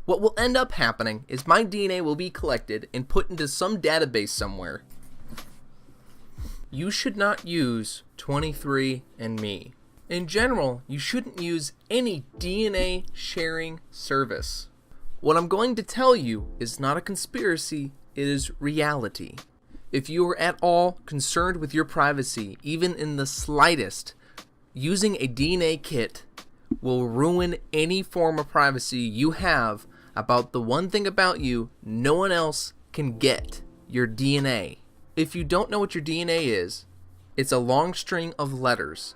What will end up happening is my DNA will be collected and put into some database somewhere. You should not use 23andMe. In general, you shouldn't use any DNA sharing service. What I'm going to tell you is not a conspiracy, it is reality. If you are at all concerned with your privacy, even in the slightest, using a DNA kit will ruin any form of privacy you have about the one thing about you no one else can get, your DNA. If you don't know what your DNA is, it's a long string of letters.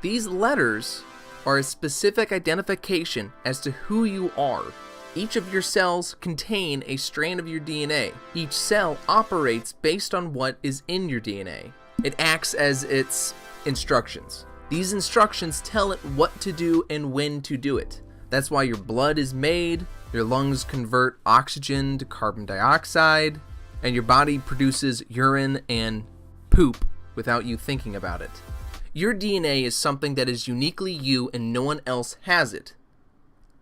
These letters are a specific identification as to who you are. Each of your cells contain a strand of your DNA. Each cell operates based on what is in your DNA. It acts as its instructions. These instructions tell it what to do and when to do it. That's why your blood is made, your lungs convert oxygen to carbon dioxide, and your body produces urine and poop without you thinking about it. Your DNA is something that is uniquely you and no one else has it,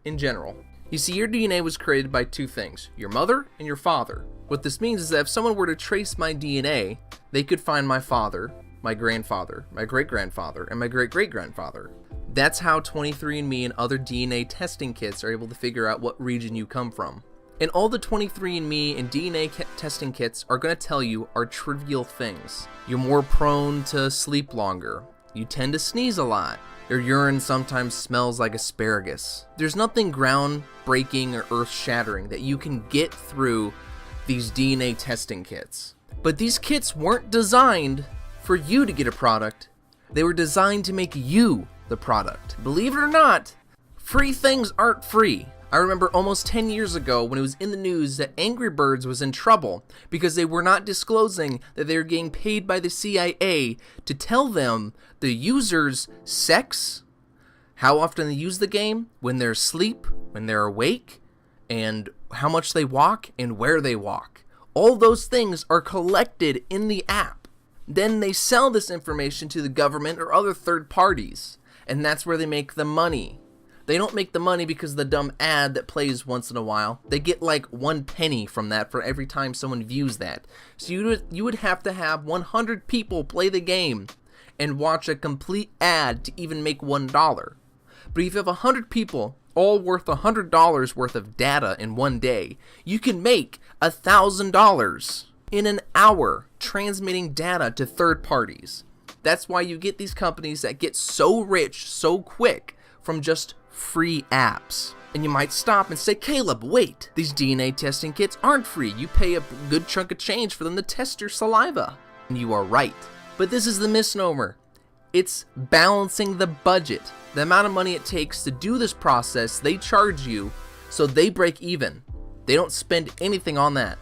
in general. You see, your DNA was created by two things, your mother and your father. What this means is that if someone were to trace my DNA, they could find my father, my grandfather, my great-grandfather, and my great-great-grandfather. That's how 23andMe and other DNA testing kits are able to figure out what region you come from. And all the 23andMe and DNA testing kits are going to tell you are trivial things. You're more prone to sleep longer. You tend to sneeze a lot. Your urine sometimes smells like asparagus. There's nothing groundbreaking or earth-shattering that you can get through these DNA testing kits. But these kits weren't designed for you to get a product. They were designed to make you the product. Believe it or not, free things aren't free. I remember almost 10 years ago when it was in the news that Angry Birds was in trouble because they were not disclosing that they were getting paid by the CIA to tell them the users' sex, how often they use the game, when they're asleep, when they're awake, and how much they walk and where they walk. All those things are collected in the app. Then they sell this information to the government or other third parties, and that's where they make the money. They don't make the money because of the dumb ad that plays once in a while. They get like 1 penny from that for every time someone views that. So you would have to have 100 people play the game and watch a complete ad to even make $1. But if you have 100 people all worth $100 worth of data in one day, you can make $1,000 in an hour transmitting data to third parties. That's why you get these companies that get so rich so quick from just free apps. And you might stop and say, Caleb, wait, these DNA testing kits aren't free. You pay a good chunk of change for them to test your saliva. And you are right. But this is the misnomer. It's balancing the budget. The amount of money it takes to do this process, they charge you, so they break even. They don't spend anything on that.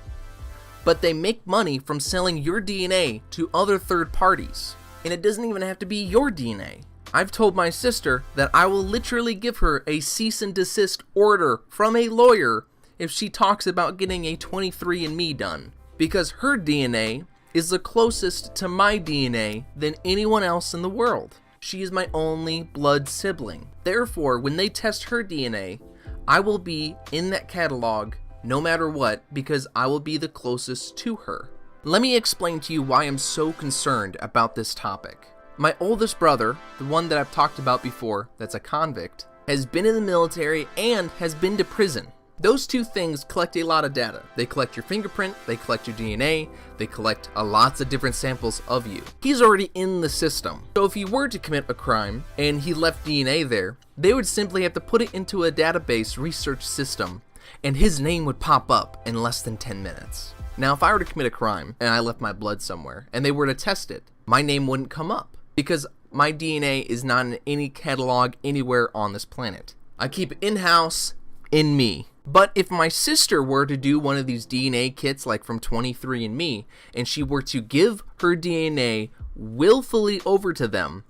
But they make money from selling your DNA to other third parties. And it doesn't even have to be your DNA. I've told my sister that I will literally give her a cease and desist order from a lawyer if she talks about getting a 23andMe done. Because her DNA is the closest to my DNA than anyone else in the world. She is my only blood sibling. Therefore, when they test her DNA, I will be in that catalog no matter what because I will be the closest to her. Let me explain to you why I'm so concerned about this topic. My oldest brother, the one that I've talked about before, that's a convict, has been in the military and has been to prison. Those two things collect a lot of data. They collect your fingerprint, they collect your DNA, they collect lots of different samples of you. He's already in the system. So if he were to commit a crime and he left DNA there, they would simply have to put it into a database research system and his name would pop up in less than 10 minutes. Now, if I were to commit a crime and I left my blood somewhere and they were to test it, my name wouldn't come up because my DNA is not in any catalog anywhere on this planet. I keep it in-house, in me. But if my sister were to do one of these DNA kits like from 23andMe and she were to give her DNA willfully over to them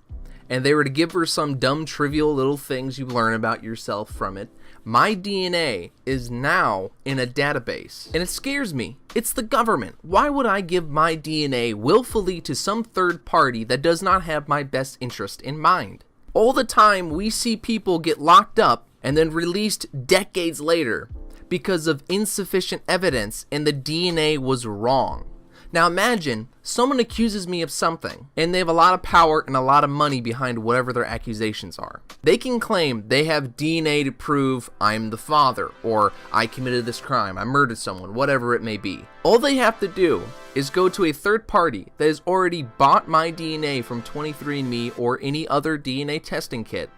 and they were to give her some dumb trivial little things you learn about yourself from it, my DNA is now in a database and it scares me. It's the government. Why would I give my DNA willfully to some third party that does not have my best interest in mind? All the time we see people get locked up and then released decades later because of insufficient evidence and the DNA was wrong. Now imagine someone accuses me of something and they have a lot of power and a lot of money behind whatever their accusations are. They can claim they have DNA to prove I'm the father, or I committed this crime, I murdered someone, whatever it may be. All they have to do is go to a third party that has already bought my DNA from 23andMe or any other DNA testing kit,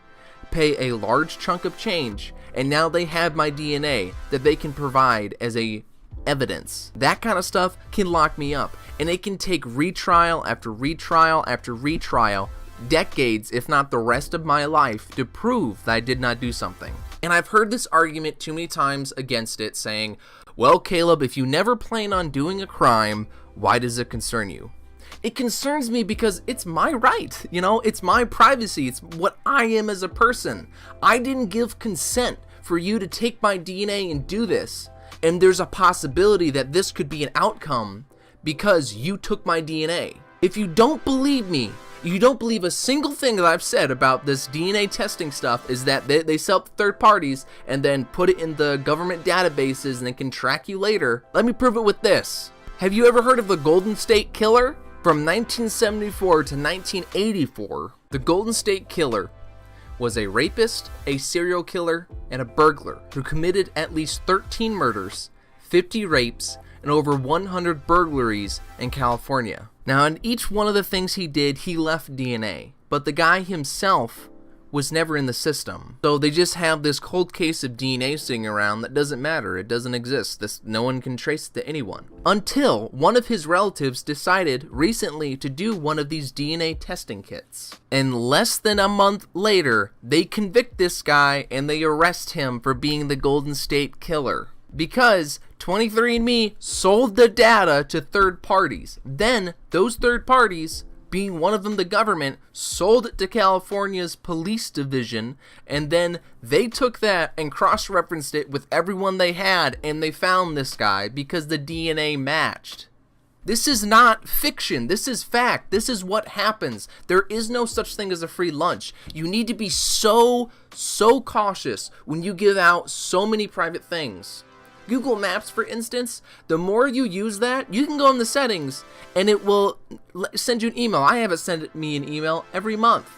pay a large chunk of change, and now they have my DNA that they can provide as a evidence. That kind of stuff can lock me up, and it can take retrial after retrial after retrial, decades if not the rest of my life, to prove that I did not do something. And I've heard this argument too many times against it, saying, well, Caleb, if you never plan on doing a crime, why does it concern you? It concerns me because it's my right, it's my privacy, it's what I am as a person. I didn't give consent for you to take my DNA and do this. And there's a possibility that this could be an outcome because you took my DNA. If you don't believe me, you don't believe a single thing that I've said about this DNA testing stuff, is that they sell to third parties and then put it in the government databases and they can track you later. Let me prove it with this. Have you ever heard of the Golden State Killer? From 1974 to 1984, the Golden State Killer was a rapist, a serial killer, and a burglar who committed at least 13 murders, 50 rapes, and over 100 burglaries in California. Now, in each one of the things he did, he left DNA, but the guy himself was never in the system. So they just have this cold case of DNA sitting around that doesn't matter. It doesn't exist. No one can trace it to anyone. Until one of his relatives decided recently to do one of these DNA testing kits. And less than a month later, they convict this guy and they arrest him for being the Golden State Killer. Because 23andMe sold the data to third parties. Then those third parties, being one of them the government, sold it to California's police division, and then they took that and cross-referenced it with everyone they had, and they found this guy because the DNA matched. This is not fiction. This is fact. This is what happens. There is no such thing as a free lunch. You need to be so cautious when you give out so many private things. Google Maps, for instance, the more you use that, you can go in the settings and it will send you an email. I have it send me an email every month.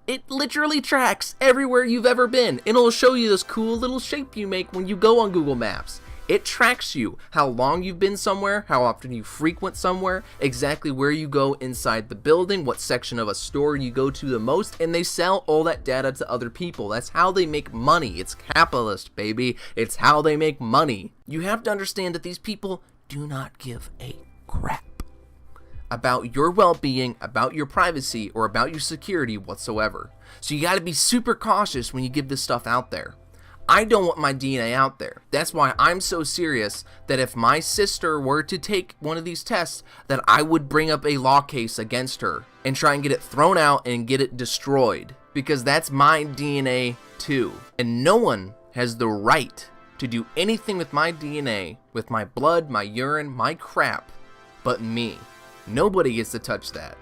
It literally tracks everywhere you've ever been. It'll show you this cool little shape you make when you go on Google Maps. It tracks you, how long you've been somewhere, how often you frequent somewhere, exactly where you go inside the building, what section of a store you go to the most, and they sell all that data to other people. That's how they make money. It's capitalist, baby. It's how they make money. You have to understand that these people do not give a crap about your well-being, about your privacy, or about your security whatsoever. So you got to be super cautious when you give this stuff out there. I don't want my DNA out there. That's why I'm so serious that if my sister were to take one of these tests, that I would bring up a law case against her and try and get it thrown out and get it destroyed, because that's my DNA too. And no one has the right to do anything with my DNA, with my blood, my urine, my crap, but me. Nobody gets to touch that.